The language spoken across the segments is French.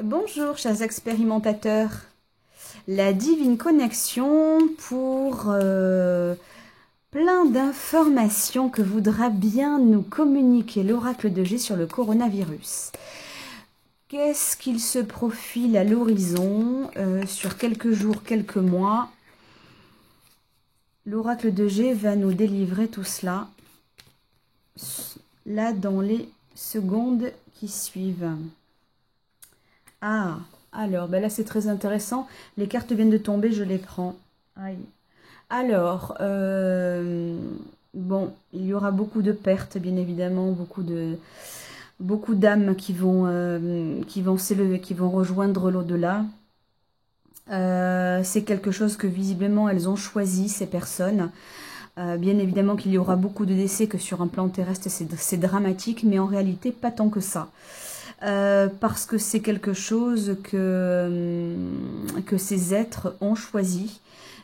Bonjour chers expérimentateurs, la divine connexion pour plein d'informations que voudra bien nous communiquer l'oracle de G sur le coronavirus. Qu'est-ce qu'il se profile à l'horizon sur quelques jours, quelques mois? L'oracle de G va nous délivrer tout cela là dans les secondes qui suivent. Ah, alors, ben là c'est très intéressant. Les cartes viennent de tomber, je les prends. Aïe. Alors, bon, il y aura beaucoup de pertes, bien évidemment, beaucoup d'âmes qui vont s'élever, qui vont rejoindre l'au-delà. C'est quelque chose que visiblement elles ont choisi, ces personnes. Bien évidemment qu'il y aura beaucoup de décès, que sur un plan terrestre c'est dramatique, mais en réalité pas tant que ça. Parce que c'est quelque chose que ces êtres ont choisi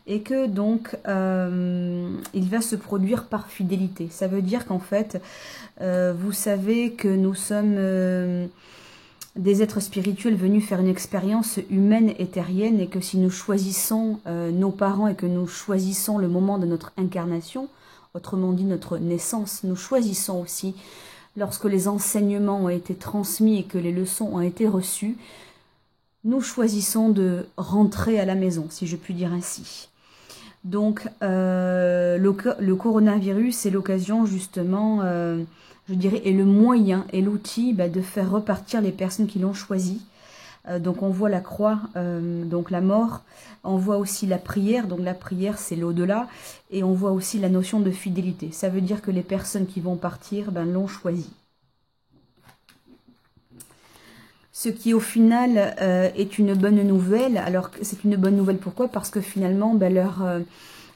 et que donc il va se produire par fidélité. Ça veut dire qu'en fait, vous savez que nous sommes des êtres spirituels venus faire une expérience humaine et terrienne, et que si nous choisissons nos parents et que nous choisissons le moment de notre incarnation, autrement dit notre naissance, nous choisissons aussi lorsque les enseignements ont été transmis et que les leçons ont été reçues, nous choisissons de rentrer à la maison, si je puis dire ainsi. Donc, le coronavirus est l'occasion, justement, je dirais, et le moyen et l'outil de faire repartir les personnes qui l'ont choisi. Donc, on voit la croix, donc la mort. On voit aussi la prière. Donc, la prière, c'est l'au-delà. Et on voit aussi la notion de fidélité. Ça veut dire que les personnes qui vont partir l'ont choisi. Ce qui au final est une bonne nouvelle. Alors c'est une bonne nouvelle, pourquoi? Parce que finalement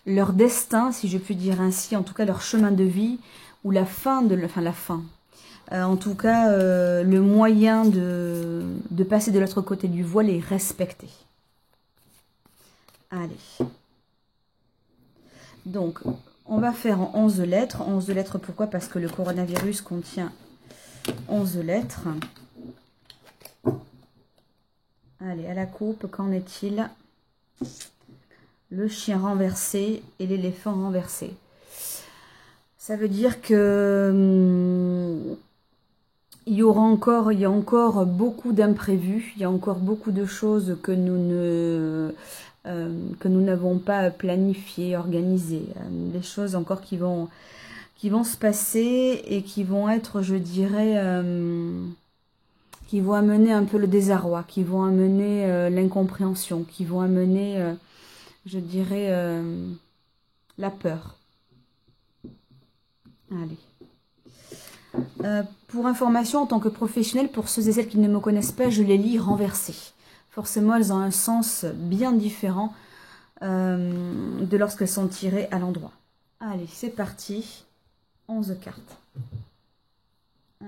leur destin, si je puis dire ainsi, en tout cas leur chemin de vie, ou la fin, en tout cas le moyen de passer de l'autre côté du voile est respecté. Allez. Donc on va faire en 11 lettres. 11 lettres, pourquoi? Parce que le coronavirus contient 11 lettres. Allez, à la coupe, qu'en est-il? Le chien renversé et l'éléphant renversé. Ça veut dire que il y a encore beaucoup d'imprévus, il y a encore beaucoup de choses que nous n'avons pas planifiées, organisées. Des choses encore qui vont se passer et qui vont être, je dirais, qui vont amener un peu le désarroi, qui vont amener l'incompréhension, qui vont amener, je dirais, la peur. Allez. Pour information, en tant que professionnelle, pour ceux et celles qui ne me connaissent pas, je les lis renversées. Forcément, elles ont un sens bien différent de lorsqu'elles sont tirées à l'endroit. Allez, c'est parti. 11 cartes. 1,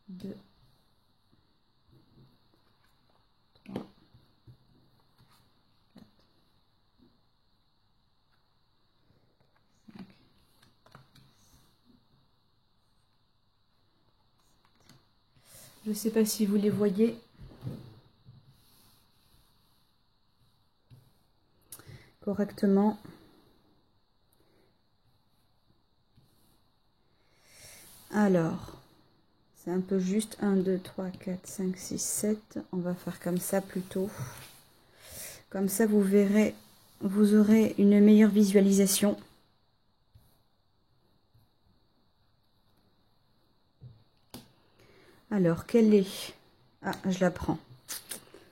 2, 3, 4, 5. Je ne sais pas si vous les voyez. Correctement. Alors, c'est un peu juste. 1, 2, 3, 4, 5, 6, 7. On va faire comme ça plutôt. Comme ça, vous verrez, vous aurez une meilleure visualisation. Alors, quelle est... Ah, je la prends.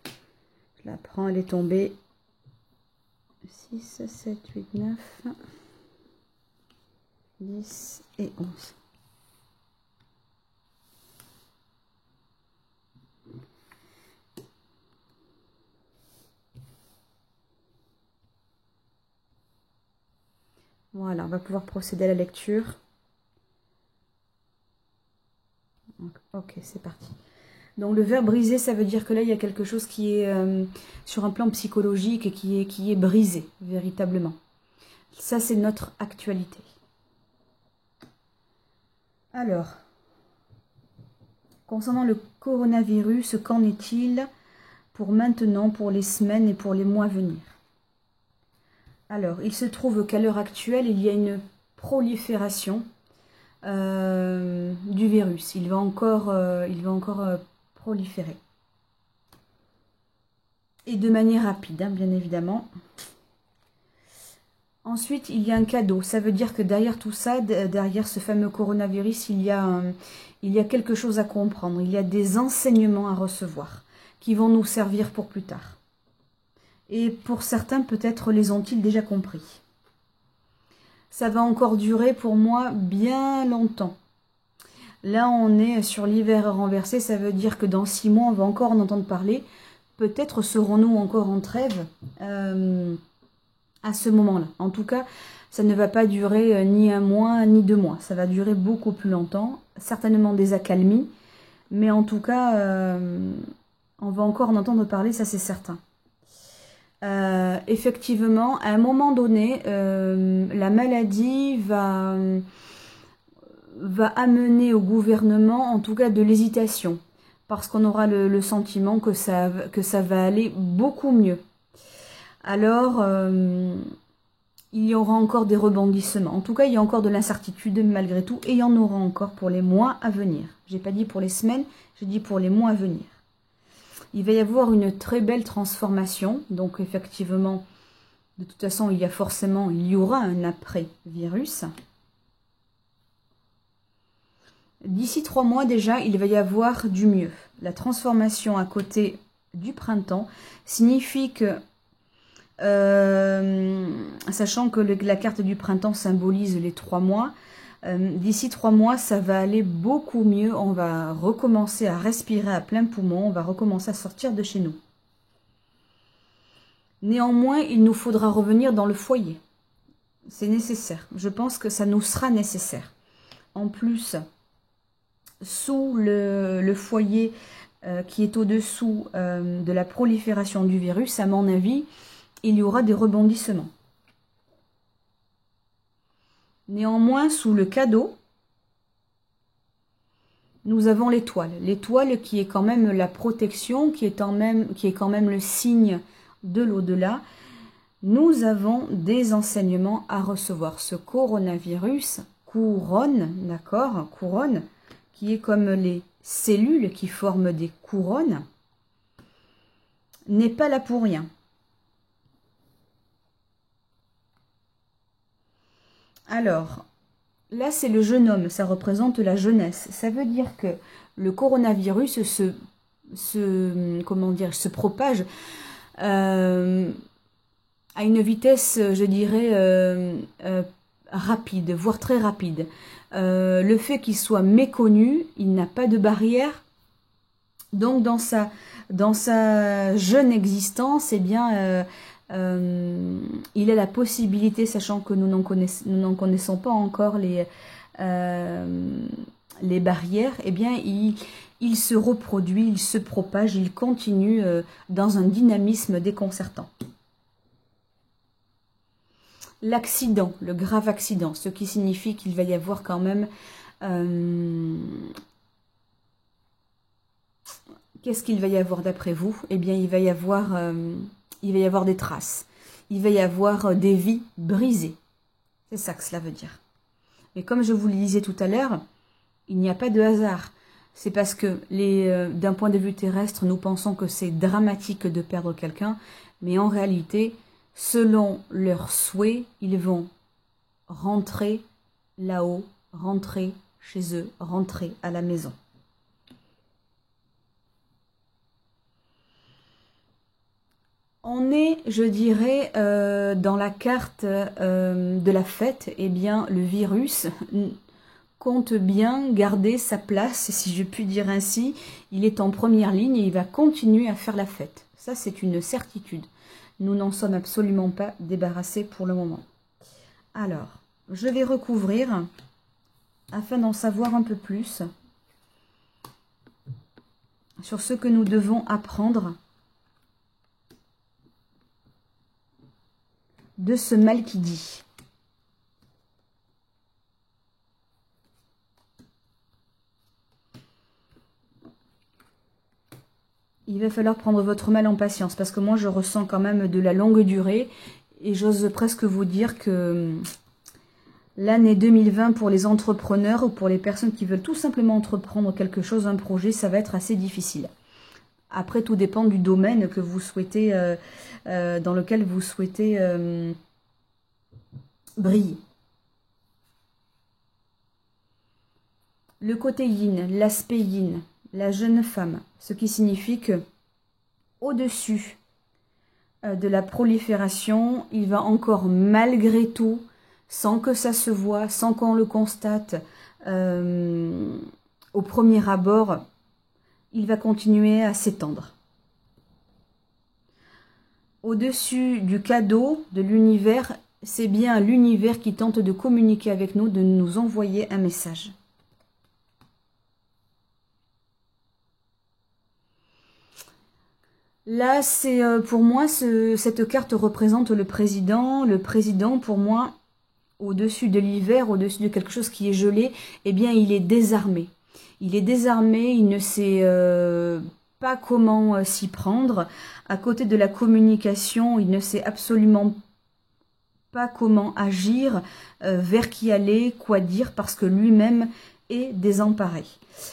Je la prends, elle est tombée. 6, 7, 8, 9, 10 et 11. Voilà, on va pouvoir procéder à la lecture. Ok, c'est parti. Donc le verre brisé, ça veut dire que là, il y a quelque chose qui est sur un plan psychologique et qui est brisé, véritablement. Ça, c'est notre actualité. Alors, Concernant le coronavirus, qu'en est-il pour maintenant, pour les semaines et pour les mois à venir? Alors, il se trouve qu'à l'heure actuelle, il y a une prolifération du virus. Il va encore proliférer. Et de manière rapide, hein, bien évidemment. Ensuite, il y a un cadeau. Ça veut dire que derrière tout ça, derrière ce fameux coronavirus, il y a quelque chose à comprendre. Il y a des enseignements à recevoir qui vont nous servir pour plus tard. Et pour certains, peut-être les ont-ils déjà compris. Ça va encore durer pour moi bien longtemps. Là, on est sur l'hiver renversé. Ça veut dire que dans 6 mois, on va encore en entendre parler. Peut-être serons-nous encore en trêve à ce moment-là. En tout cas, ça ne va pas durer ni 1 mois, ni 2 mois. Ça va durer beaucoup plus longtemps. Certainement des accalmies. Mais en tout cas, on va encore en entendre parler, ça c'est certain. Effectivement, à un moment donné, la maladie va amener au gouvernement, en tout cas, de l'hésitation. Parce qu'on aura le sentiment que ça va aller beaucoup mieux. Alors, il y aura encore des rebondissements. En tout cas, il y a encore de l'incertitude malgré tout. Et il y en aura encore pour les mois à venir. J'ai pas dit pour les semaines, j'ai dit pour les mois à venir. Il va y avoir une très belle transformation. Donc, effectivement, de toute façon, il y aura un après-virus. D'ici 3 mois déjà, il va y avoir du mieux. La transformation à côté du printemps signifie que, sachant que la carte du printemps symbolise les 3 mois, d'ici 3 mois, ça va aller beaucoup mieux. On va recommencer à respirer à plein poumon, on va recommencer à sortir de chez nous. Néanmoins, il nous faudra revenir dans le foyer. C'est nécessaire. Je pense que ça nous sera nécessaire. En plus, sous le foyer qui est au-dessous de la prolifération du virus, à mon avis, il y aura des rebondissements. Néanmoins, sous le cadeau, nous avons l'étoile. L'étoile qui est quand même la protection, qui est quand même le signe de l'au-delà. Nous avons des enseignements à recevoir. Ce coronavirus couronne, d'accord, couronne, qui est comme les cellules qui forment des couronnes, n'est pas là pour rien. Alors, là c'est le jeune homme, ça représente la jeunesse. Ça veut dire que le coronavirus se propage à une vitesse, je dirais, rapide, voire très rapide. Le fait qu'il soit méconnu, il n'a pas de barrière. Donc dans sa jeune existence, eh bien, il a la possibilité, sachant que nous n'en connaissons pas encore les barrières, eh bien, il se reproduit, il se propage, il continue dans un dynamisme déconcertant. L'accident, le grave accident, ce qui signifie qu'il va y avoir quand même... Qu'est-ce qu'il va y avoir d'après vous? Eh bien, il va y avoir des traces. Il va y avoir des vies brisées. C'est ça que cela veut dire. Mais comme je vous le disais tout à l'heure, il n'y a pas de hasard. C'est parce que, d'un point de vue terrestre, nous pensons que c'est dramatique de perdre quelqu'un, mais en réalité, selon leurs souhaits, ils vont rentrer là-haut, rentrer chez eux, rentrer à la maison. On est, je dirais, dans la carte de la fête, eh bien, le virus compte bien garder sa place, si je puis dire ainsi. Il est en première ligne et il va continuer à faire la fête. Ça, c'est une certitude. Nous n'en sommes absolument pas débarrassés pour le moment. Alors, je vais recouvrir afin d'en savoir un peu plus sur ce que nous devons apprendre de ce mal qui dit. il va falloir prendre votre mal en patience, parce que moi je ressens quand même de la longue durée, et j'ose presque vous dire que l'année 2020 pour les entrepreneurs ou pour les personnes qui veulent tout simplement entreprendre quelque chose, un projet, ça va être assez difficile. Après, tout dépend du domaine que vous souhaitez, dans lequel vous souhaitez briller. Le côté yin, l'aspect yin, la jeune femme, ce qui signifie que au-dessus de la prolifération, il va encore malgré tout, sans que ça se voie, sans qu'on le constate au premier abord, il va continuer à s'étendre. Au-dessus du cadeau de l'univers, c'est bien l'univers qui tente de communiquer avec nous, de nous envoyer un message. Là, c'est pour moi, cette carte représente le président. Le président, pour moi, au-dessus de l'hiver, au-dessus de quelque chose qui est gelé, eh bien, il est désarmé. Il est désarmé, il ne sait pas comment s'y prendre. À côté de la communication, il ne sait absolument pas comment agir, vers qui aller, quoi dire, parce que lui-même est désemparé.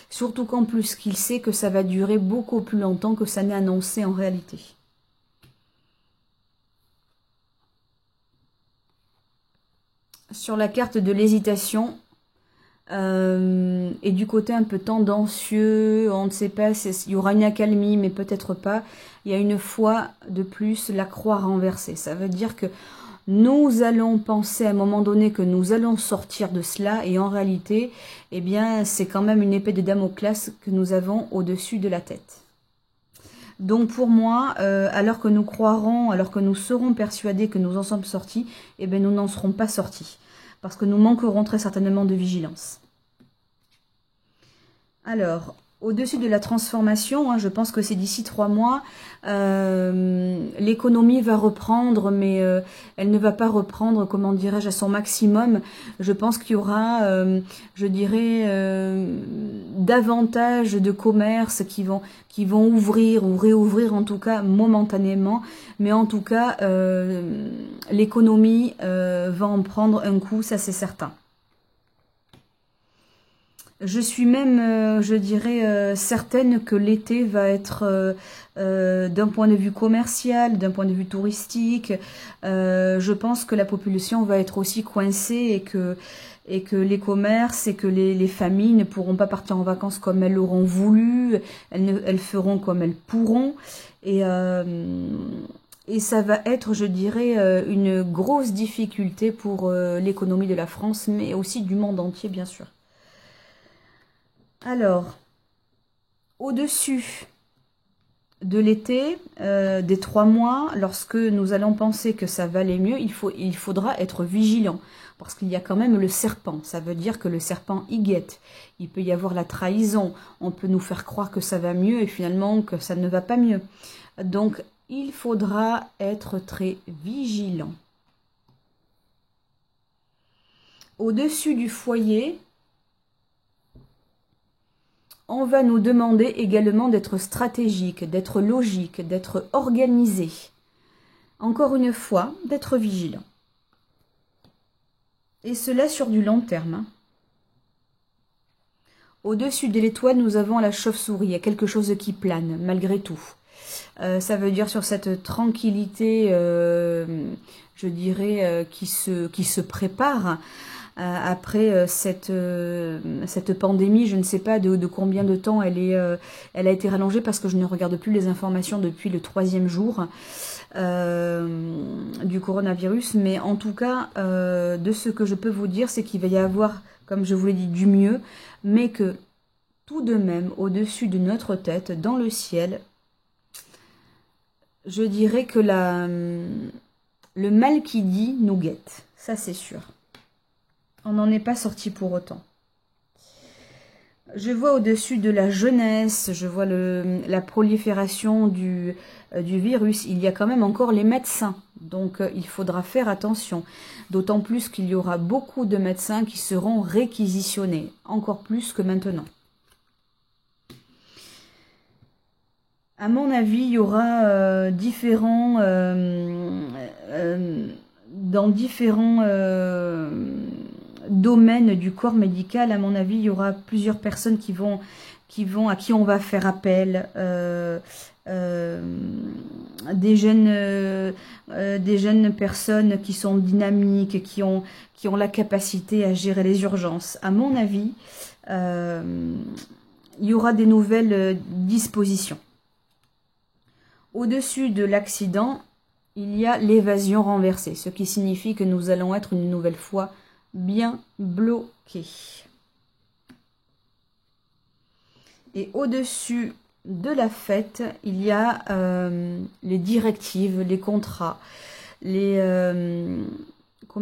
Surtout qu'en plus, qu'il sait que ça va durer beaucoup plus longtemps que ça n'est annoncé en réalité. Sur la carte de l'hésitation, et du côté un peu tendancieux, on ne sait pas, il y aura une accalmie, mais peut-être pas. Il y a une fois de plus la croix renversée. Ça veut dire que nous allons penser à un moment donné que nous allons sortir de cela, et en réalité, eh bien, c'est quand même une épée de Damoclès que nous avons au-dessus de la tête. Donc pour moi, alors que nous croirons, alors que nous serons persuadés que nous en sommes sortis, eh bien, nous n'en serons pas sortis. Parce que nous manquerons très certainement de vigilance. Alors, au-dessus de la transformation, je pense que c'est d'ici 3 mois, l'économie va reprendre, mais elle ne va pas reprendre, comment dirais-je, à son maximum. Je pense qu'il y aura, je dirais, davantage de commerces qui vont ouvrir ou réouvrir, en tout cas momentanément. Mais en tout cas, l'économie va en prendre un coup, ça c'est certain. Je suis même, je dirais, certaine que l'été va être, d'un point de vue commercial, d'un point de vue touristique, je pense que la population va être aussi coincée et que les commerces et que les familles ne pourront pas partir en vacances comme elles l'auront voulu, elles feront comme elles pourront. Et ça va être, je dirais, une grosse difficulté pour l'économie de la France, mais aussi du monde entier, bien sûr. Alors, au-dessus de l'été, des 3 mois, lorsque nous allons penser que ça va aller mieux, il faudra être vigilant. Parce qu'il y a quand même le serpent. Ça veut dire que le serpent y guette. Il peut y avoir la trahison. On peut nous faire croire que ça va mieux et finalement que ça ne va pas mieux. Donc, il faudra être très vigilant. Au-dessus du foyer, on va nous demander également d'être stratégique, d'être logique, d'être organisé. Encore une fois, d'être vigilant. Et cela sur du long terme. Au-dessus de l'étoile, nous avons la chauve-souris. Il y a quelque chose qui plane, malgré tout. Ça veut dire sur cette tranquillité, je dirais, qui se prépare. Après cette pandémie, je ne sais pas de combien de temps elle a été rallongée parce que je ne regarde plus les informations depuis le 3e jour du coronavirus. Mais en tout cas, de ce que je peux vous dire, c'est qu'il va y avoir, comme je vous l'ai dit, du mieux, mais que tout de même, au-dessus de notre tête, dans le ciel, je dirais que le mal qui dit nous guette. Ça, c'est sûr. On n'en est pas sorti pour autant. Je vois au-dessus de la jeunesse, je vois la prolifération du virus. Il y a quand même encore les médecins, donc il faudra faire attention. D'autant plus qu'il y aura beaucoup de médecins qui seront réquisitionnés, encore plus que maintenant. À mon avis, il y aura dans différents domaines du corps médical, à mon avis, il y aura plusieurs personnes à qui on va faire appel, des jeunes personnes qui sont dynamiques, qui ont la capacité à gérer les urgences. À mon avis, il y aura des nouvelles dispositions. Au-dessus de l'accident, il y a l'évasion renversée, ce qui signifie que nous allons être une nouvelle fois bien bloqués. Et au-dessus de la fête, il y a les directives, les contrats, comment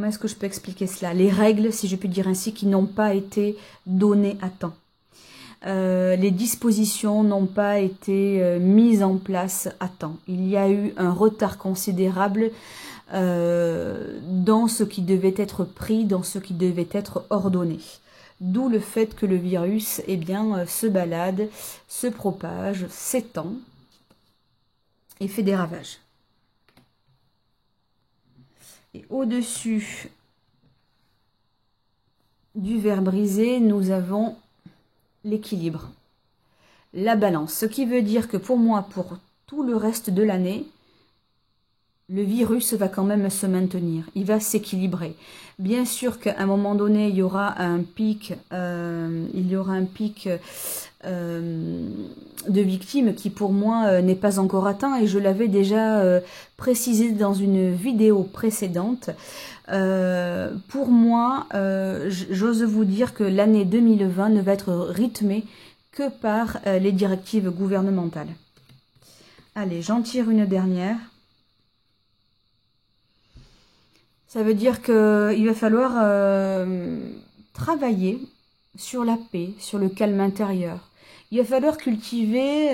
est-ce que je peux expliquer cela? Les règles, si je puis dire ainsi, qui n'ont pas été données à temps. Les dispositions n'ont pas été mises en place à temps. Il y a eu un retard considérable dans ce qui devait être pris, dans ce qui devait être ordonné. D'où le fait que le virus se balade, se propage, s'étend et fait des ravages. Et au-dessus du verre brisé, nous avons l'équilibre, la balance. Ce qui veut dire que pour moi, pour tout le reste de l'année, le virus va quand même se maintenir, il va s'équilibrer. Bien sûr qu'à un moment donné, il y aura un pic, de victimes qui pour moi n'est pas encore atteint et je l'avais déjà précisé dans une vidéo précédente. Pour moi, j'ose vous dire que l'année 2020 ne va être rythmée que par les directives gouvernementales. Allez, j'en tire une dernière. Ça veut dire qu'il va falloir travailler sur la paix, sur le calme intérieur. Il va falloir cultiver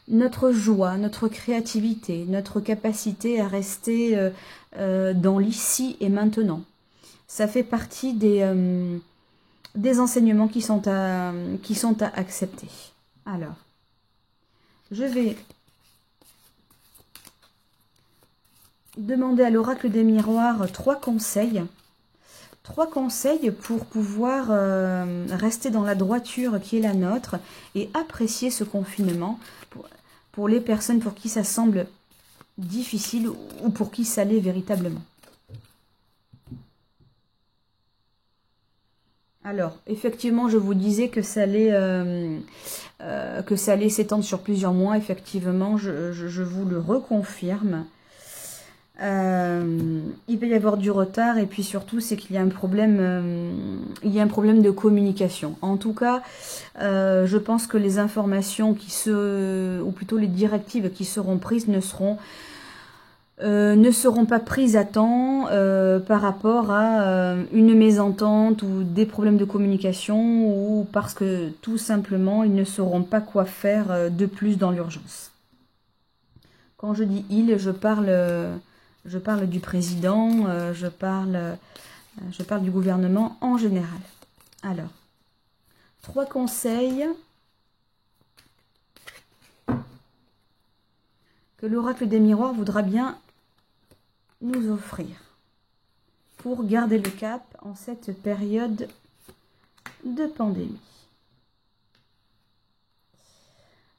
notre joie, notre créativité, notre capacité à rester dans l'ici et maintenant. Ça fait partie des enseignements qui sont à accepter. Alors, je vais demander à l'oracle des miroirs 3 conseils. 3 conseils pour pouvoir rester dans la droiture qui est la nôtre et apprécier ce confinement pour les personnes pour qui ça semble difficile ou pour qui ça l'est véritablement. Alors, effectivement, je vous disais que ça allait s'étendre sur plusieurs mois. Effectivement, je vous le reconfirme. Il peut y avoir du retard et puis surtout c'est qu'il y a un problème de communication. En tout cas, je pense que les informations ou plutôt les directives qui seront prises ne seront pas prises à temps par rapport à une mésentente ou des problèmes de communication ou parce que tout simplement ils ne sauront pas quoi faire de plus dans l'urgence. Quand je dis ils, je parle du président, je parle du gouvernement en général. Alors, 3 conseils que l'oracle des miroirs voudra bien nous offrir pour garder le cap en cette période de pandémie.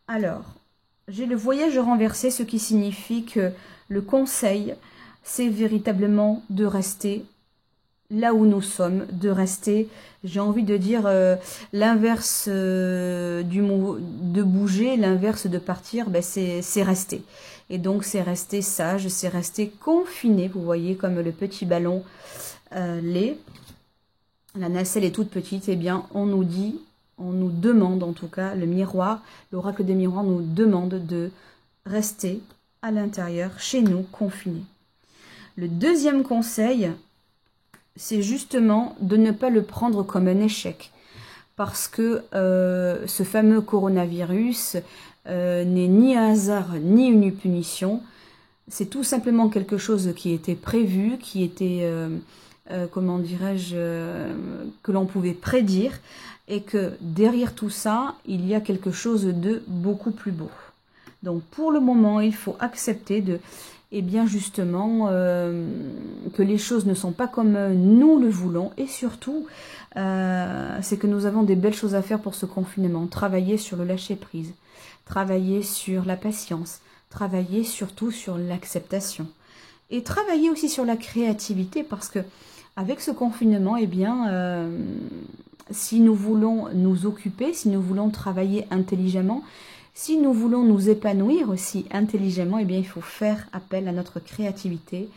Alors, j'ai le voyage renversé, ce qui signifie que le conseil, c'est véritablement de rester là où nous sommes, de rester, j'ai envie de dire, l'inverse du mot de bouger, l'inverse de partir, ben c'est rester. Et donc c'est rester sage, c'est rester confiné, vous voyez, comme le petit ballon l'est. La nacelle est toute petite, eh bien on nous demande en tout cas, le miroir, l'oracle des miroirs nous demande de rester à l'intérieur, chez nous, confinés. Le deuxième conseil, c'est justement de ne pas le prendre comme un échec. Parce que ce fameux coronavirus n'est ni un hasard, ni une punition. C'est tout simplement quelque chose qui était prévu, qui était, comment dirais-je, que l'on pouvait prédire. Et que derrière tout ça, il y a quelque chose de beaucoup plus beau. Donc pour le moment, il faut accepter de, eh bien justement, que les choses ne sont pas comme nous le voulons. Et surtout, c'est que nous avons des belles choses à faire pour ce confinement. Travailler sur le lâcher-prise, travailler sur la patience, travailler surtout sur l'acceptation. Et travailler aussi sur la créativité, parce que avec ce confinement, eh bien, si nous voulons nous occuper, si nous voulons travailler intelligemment, si nous voulons nous épanouir aussi intelligemment, eh bien, il faut faire appel à notre créativité,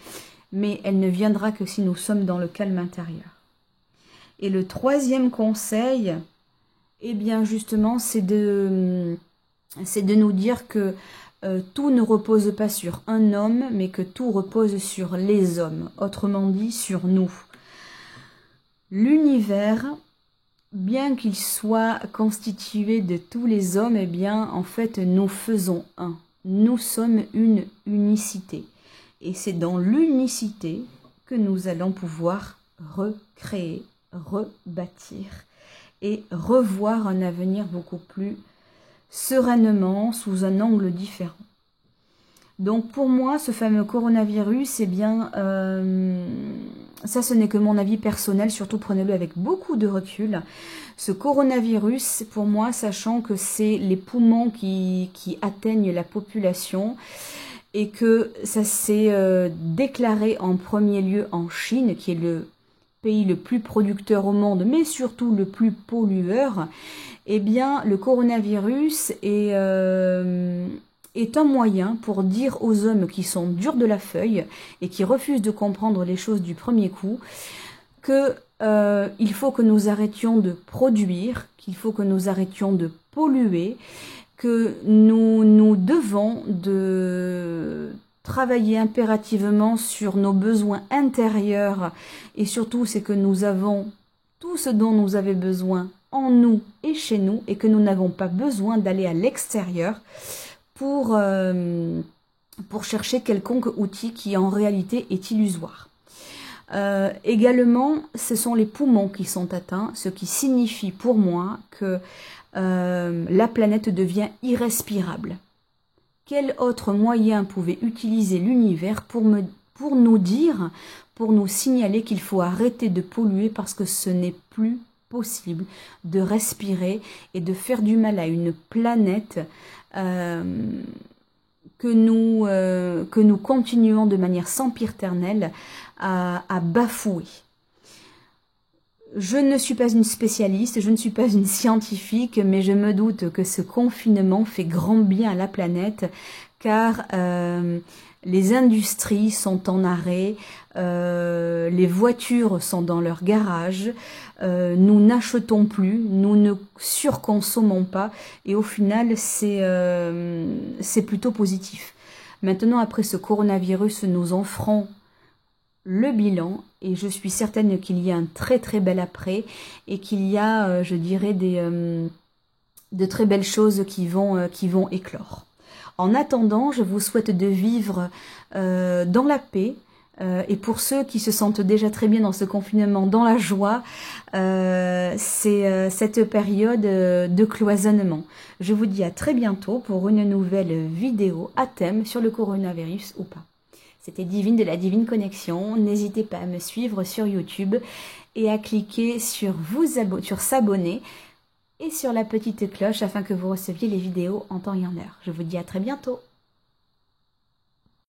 mais elle ne viendra que si nous sommes dans le calme intérieur. Et le troisième conseil, eh bien, justement, c'est de nous dire que tout ne repose pas sur un homme, mais que tout repose sur les hommes, autrement dit, sur nous. L'univers, bien qu'il soit constitué de tous les hommes, eh bien, en fait, nous faisons un. Nous sommes une unicité. Et c'est dans l'unicité que nous allons pouvoir recréer, rebâtir et revoir un avenir beaucoup plus sereinement, sous un angle différent. Donc pour moi, ce fameux coronavirus, eh bien, ça ce n'est que mon avis personnel, surtout prenez-le avec beaucoup de recul. Ce coronavirus, pour moi, sachant que c'est les poumons qui atteignent la population et que ça s'est déclaré en premier lieu en Chine, qui est le pays le plus producteur au monde, mais surtout le plus pollueur, eh bien, le coronavirus est un moyen pour dire aux hommes qui sont durs de la feuille et qui refusent de comprendre les choses du premier coup que il faut que nous arrêtions de produire, qu'il faut que nous arrêtions de polluer, que nous devons de travailler impérativement sur nos besoins intérieurs et surtout c'est que nous avons tout ce dont nous avons besoin en nous et chez nous et que nous n'avons pas besoin d'aller à l'extérieur pour chercher quelconque outil qui en réalité est illusoire. Également, ce sont les poumons qui sont atteints, ce qui signifie pour moi que la planète devient irrespirable. Quel autre moyen pouvait utiliser l'univers pour nous dire, pour nous signaler qu'il faut arrêter de polluer parce que ce n'est plus possible de respirer et de faire du mal à une planète que nous continuons de manière sempiternelle à bafouer. Je ne suis pas une spécialiste, je ne suis pas une scientifique, mais je me doute que ce confinement fait grand bien à la planète, car les industries sont en arrêt, les voitures sont dans leur garage, nous n'achetons plus, nous ne surconsommons pas, et au final, c'est plutôt positif. Maintenant, après ce coronavirus, nous en ferons le bilan et je suis certaine qu'il y a un très très bel après et qu'il y a, je dirais, de très belles choses qui vont éclore. En attendant, je vous souhaite de vivre dans la paix et pour ceux qui se sentent déjà très bien dans ce confinement, dans la joie, c'est cette période de cloisonnement. Je vous dis à très bientôt pour une nouvelle vidéo à thème sur le coronavirus ou pas. C'était Divine de la Divine Connexion. N'hésitez pas à me suivre sur YouTube et à cliquer sur s'abonner et sur la petite cloche afin que vous receviez les vidéos en temps et en heure. Je vous dis à très bientôt.